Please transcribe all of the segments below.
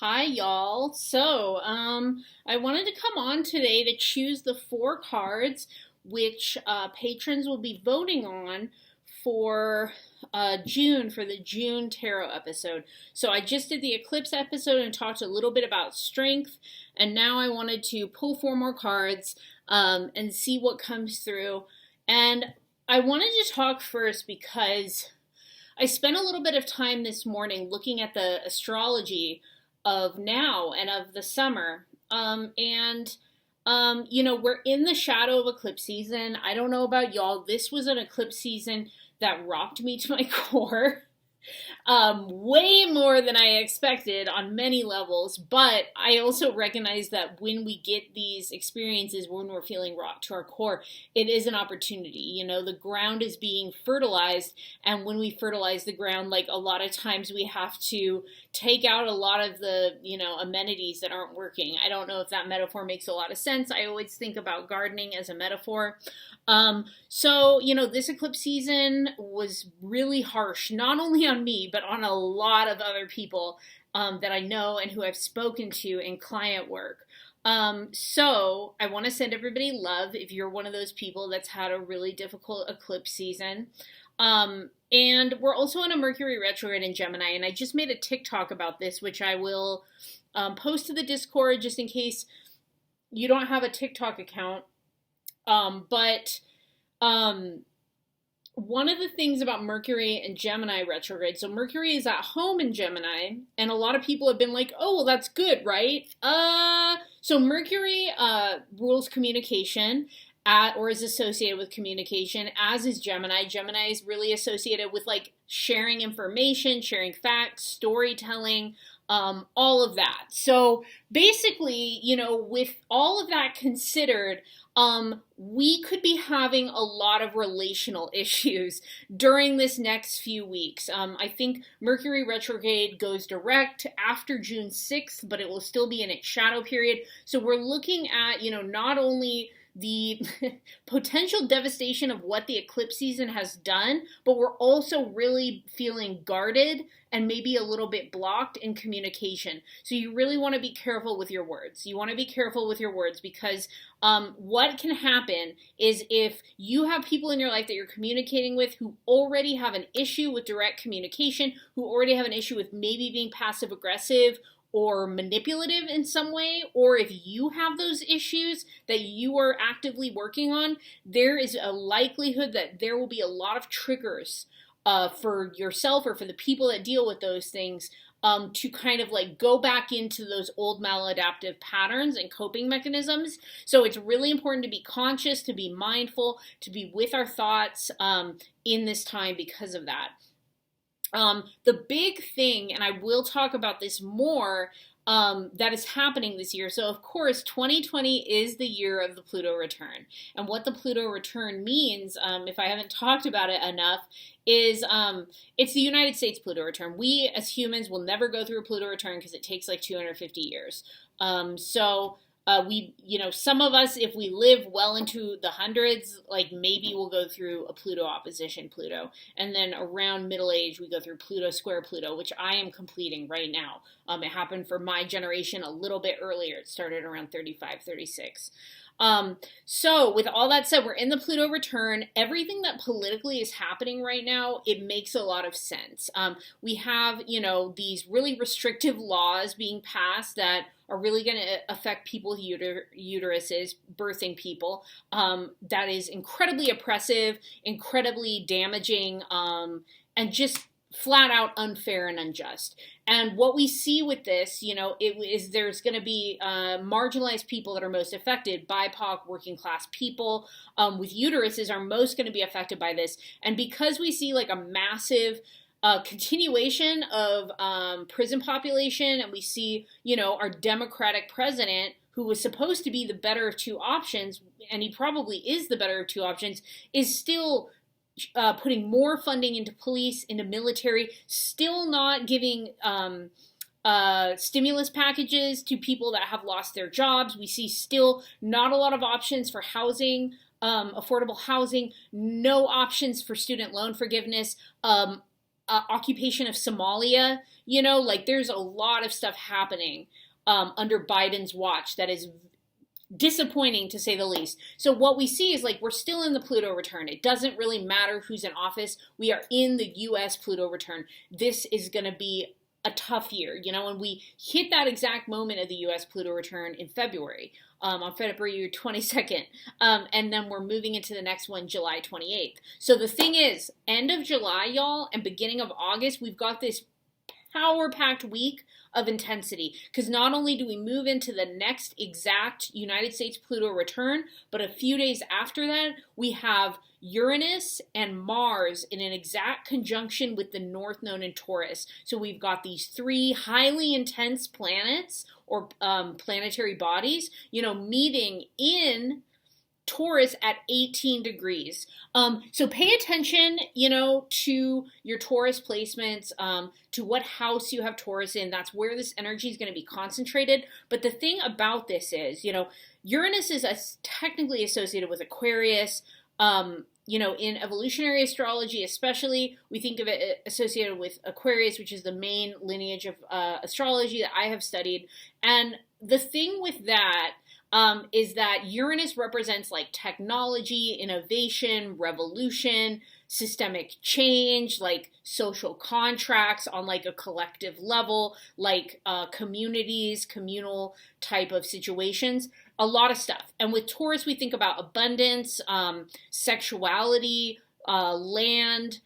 Hi, y'all. I wanted to come on today to choose the four cards which patrons will be voting on for June, for the June tarot episode. So I just did the eclipse episode and talked a little bit about strength, and now I wanted to pull four more cards and see what comes through. And I wanted to talk first because I spent a little bit of time this morning looking at the astrology of now and of the summer. We're in the shadow of eclipse season. I don't know about y'all. This was an eclipse season that rocked me to my core. Way more than I expected on many levels, but I also recognize that when we get these experiences, when we're feeling rocked to our core, it is an opportunity. You know, the ground is being fertilized, and when we fertilize the ground, like a lot of times we have to take out a lot of the, amenities that aren't working. I don't know if that metaphor makes a lot of sense. I always think about gardening as a metaphor. This eclipse season was really harsh, not only on me, but on a lot of other people that I know and who I've spoken to in client work. So I want to send everybody love if you're one of those people that's had a really difficult eclipse season. And we're also in a Mercury Retrograde in Gemini, and I just made a TikTok about this, which I will post to the Discord just in case you don't have a TikTok account. One of the things about Mercury and Gemini retrograde, so Mercury is at home in Gemini, and a lot of people have been like, oh, well, that's good, right? So Mercury rules communication or is associated with communication, as is Gemini. Gemini is really associated with like sharing information, sharing facts, storytelling, all of that. So basically, with all of that considered, we could be having a lot of relational issues during this next few weeks. I think Mercury retrograde goes direct after June 6th, but it will still be in its shadow period. So we're looking at, not only the potential devastation of what the eclipse season has done, but we're also really feeling guarded and maybe a little bit blocked in communication. So you really want to be careful with your words. You want to be careful with your words because what can happen is if you have people in your life that you're communicating with who already have an issue with direct communication, who already have an issue with maybe being passive aggressive or manipulative in some way, or if you have those issues that you are actively working on, there is a likelihood that there will be a lot of triggers for yourself or for the people that deal with those things to kind of like go back into those old maladaptive patterns and coping mechanisms. So it's really important to be conscious, to be mindful, to be with our thoughts in this time because of that. The big thing, and I will talk about this more, that is happening this year. So of course, 2020 is the year of the Pluto return. And what the Pluto return means, if I haven't talked about it enough, is it's the United States Pluto return. We as humans will never go through a Pluto return because it takes like 250 years. Some of us, if we live well into the hundreds, like maybe we'll go through a Pluto opposition Pluto. And then around middle age, we go through Pluto square Pluto, which I am completing right now. It happened for my generation a little bit earlier. It started around 35, 36. So with all that said, we're in the Pluto return. Everything that politically is happening right now, it makes a lot of sense. We have, these really restrictive laws being passed that are really going to affect people's uteruses, birthing people. That is incredibly oppressive, incredibly damaging, and just flat out unfair and unjust. And what we see with this, there's going to be marginalized people that are most affected. BIPOC, working class people with uteruses are most going to be affected by this. And because we see like a massive continuation of prison population, and we see, our Democratic president, who was supposed to be the better of two options, and he probably is the better of two options, is still putting more funding into police, into military, still not giving stimulus packages to people that have lost their jobs. We see still not a lot of options for housing, affordable housing, no options for student loan forgiveness. occupation of Somalia, like there's a lot of stuff happening under Biden's watch that is disappointing to say the least. So what we see is like we're still in the Pluto return. It doesn't really matter who's in office. We are in the US Pluto return. This is going to be a tough year, and we hit that exact moment of the US Pluto return in February, on February 22nd. And then we're moving into the next one, July 28th. So the thing is, end of July, y'all, and beginning of August, we've got this power-packed week of intensity, because not only do we move into the next exact United States Pluto return, but a few days after that, we have Uranus and Mars in an exact conjunction with the North Node in Taurus. So we've got these three highly intense planets or planetary bodies, meeting in Taurus at 18 degrees. So pay attention, to your Taurus placements, to what house you have Taurus in. That's where this energy is going to be concentrated. But the thing about this is, Uranus is technically associated with Aquarius. In evolutionary astrology especially, we think of it associated with Aquarius, which is the main lineage of astrology that I have studied. And the thing with that is that Uranus represents like technology, innovation, revolution, systemic change, like social contracts on like a collective level, like communities, communal type of situations, a lot of stuff. And with Taurus, we think about abundance, sexuality, land,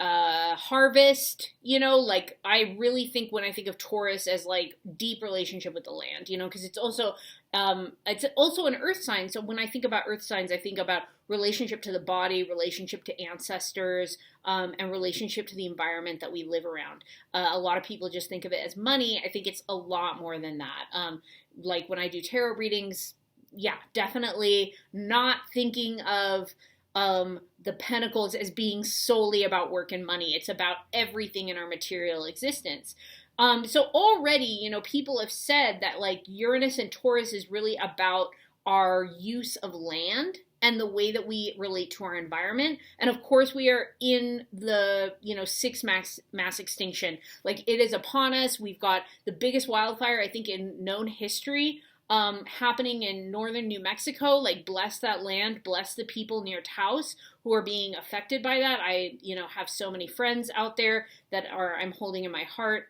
harvest, like I really think when I think of Taurus as like deep relationship with the land, because it's also an earth sign. So when I think about earth signs, I think about relationship to the body, relationship to ancestors, and relationship to the environment that we live around. A lot of people just think of it as money. I think it's a lot more than that. Like when I do tarot readings, yeah, definitely not thinking of the pentacles as being solely about work and money. It's about everything in our material existence. So already, people have said that like Uranus and Taurus is really about our use of land and the way that we relate to our environment. And of course, we are in the, sixth mass extinction. Like it is upon us. We've got the biggest wildfire, I think, in known history, happening in northern New Mexico. Like bless that land, bless the people near Taos who are being affected by that. I, have so many friends out there that I'm holding in my heart.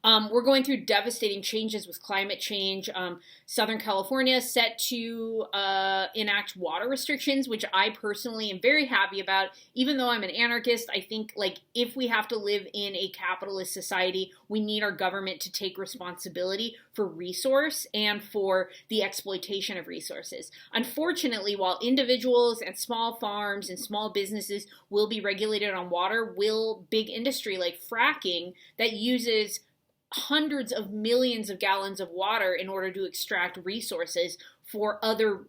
We're going through devastating changes with climate change. Southern California set to enact water restrictions, which I personally am very happy about. Even though I'm an anarchist, I think like if we have to live in a capitalist society, we need our government to take responsibility for resource and for the exploitation of resources. Unfortunately, while individuals and small farms and small businesses will be regulated on water, will big industry like fracking that uses hundreds of millions of gallons of water in order to extract resources for other,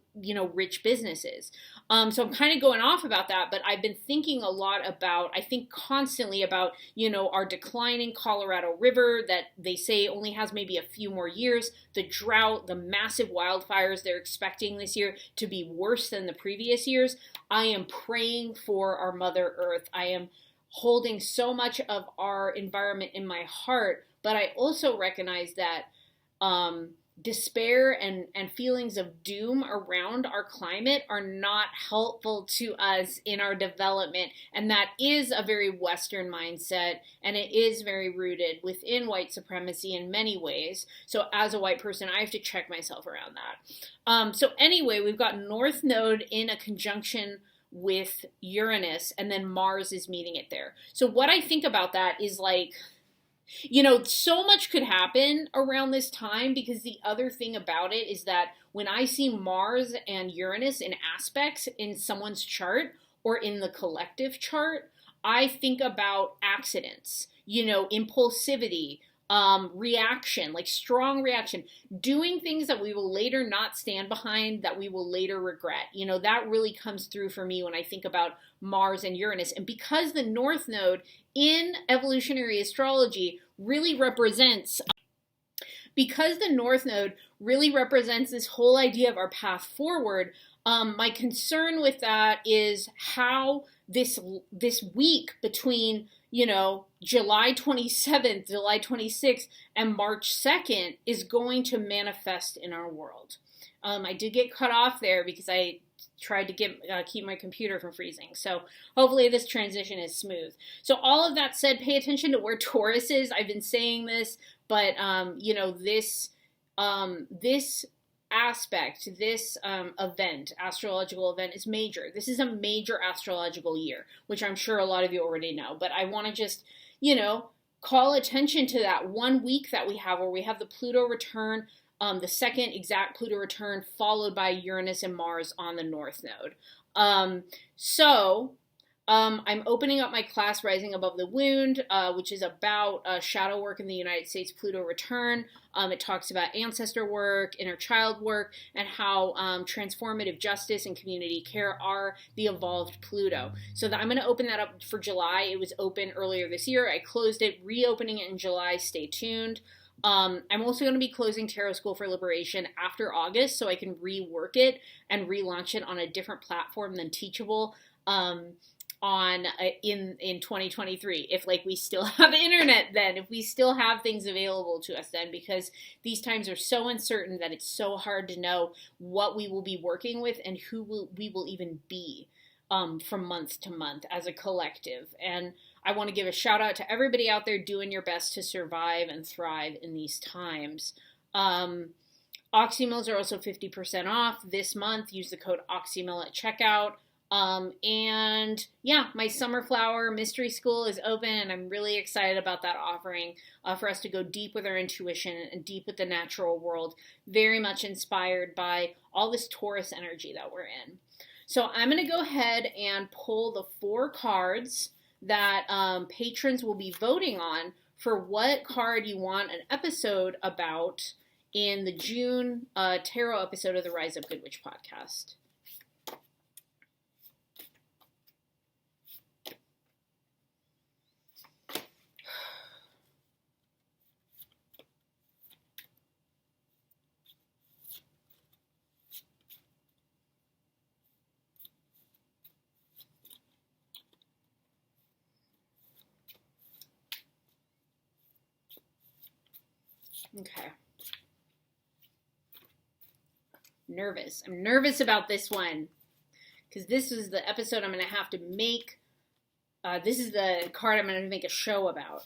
rich businesses. So I'm kind of going off about that, but I've been thinking a lot about, I think constantly about, our declining Colorado River that they say only has maybe a few more years, the drought, the massive wildfires they're expecting this year to be worse than the previous years. I am praying for our Mother Earth. I am holding so much of our environment in my heart, but I also recognize that despair and feelings of doom around our climate are not helpful to us in our development. And that is a very Western mindset, and it is very rooted within white supremacy in many ways. So as a white person, I have to check myself around that. So anyway, we've got North Node in a conjunction with Uranus, and then Mars is meeting it there. So what I think about that is like, so much could happen around this time, because the other thing about it is that when I see Mars and Uranus in aspects in someone's chart or in the collective chart, I think about accidents, impulsivity, reaction, like strong reaction, doing things that we will later not stand behind, that we will later regret. That really comes through for me when I think about Mars and Uranus. And because the North Node in evolutionary astrology really represents this whole idea of our path forward, My concern with that is how this week between, July 27th, July 26th, and March 2nd is going to manifest in our world. I did get cut off there because I tried to keep my computer from freezing. So hopefully this transition is smooth. So all of that said, pay attention to where Taurus is. I've been saying this, but this aspect, this event, astrological event, is major. This is a major astrological year, which I'm sure a lot of you already know. But I want to just, call attention to that 1 week that we have where we have the Pluto return, the second exact Pluto return, followed by Uranus and Mars on the North Node. I'm opening up my class, Rising Above the Wound, which is about shadow work in the United States Pluto Return. It talks about ancestor work, inner child work, and how transformative justice and community care are the evolved Pluto. So I'm going to open that up for July. It was open earlier this year. I closed it, reopening it in July. Stay tuned. I'm also going to be closing Tarot School for Liberation after August, so I can rework it and relaunch it on a different platform than Teachable. In 2023, if we still have internet then, if we still have things available to us then, because these times are so uncertain that it's so hard to know what we will be working with and we will even be from month to month as a collective. And I want to give a shout out to everybody out there doing your best to survive and thrive in these times. Oxymills are also 50% off this month. Use the code Oxymill at checkout. And yeah, my Summer Flower Mystery School is open, and I'm really excited about that offering for us to go deep with our intuition and deep with the natural world, very much inspired by all this Taurus energy that we're in. So I'm going to go ahead and pull the 4 cards that patrons will be voting on for what card you want an episode about in the June tarot episode of the Rise Up Good Witch podcast. Okay. Nervous. I'm nervous about this one because this is the episode I'm going to have to make. This is the card I'm going to make a show about.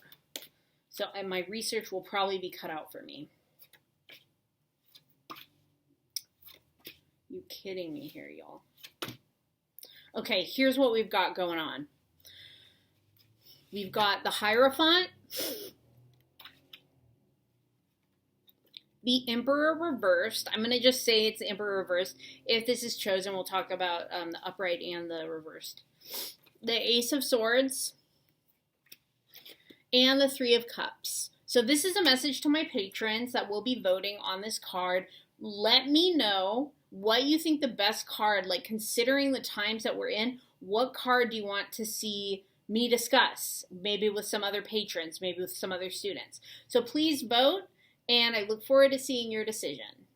So my research will probably be cut out for me. You kidding me here, y'all? Okay, here's what we've got going on. We've got the Hierophant, the Emperor reversed. I'm going to just say it's the Emperor reversed. If this is chosen, we'll talk about the upright and the reversed. The Ace of Swords and the Three of Cups. So this is a message to my patrons that will be voting on this card. Let me know what you think the best card, considering the times that we're in, what card do you want to see me discuss? Maybe with some other patrons, maybe with some other students. So please vote. And I look forward to seeing your decision.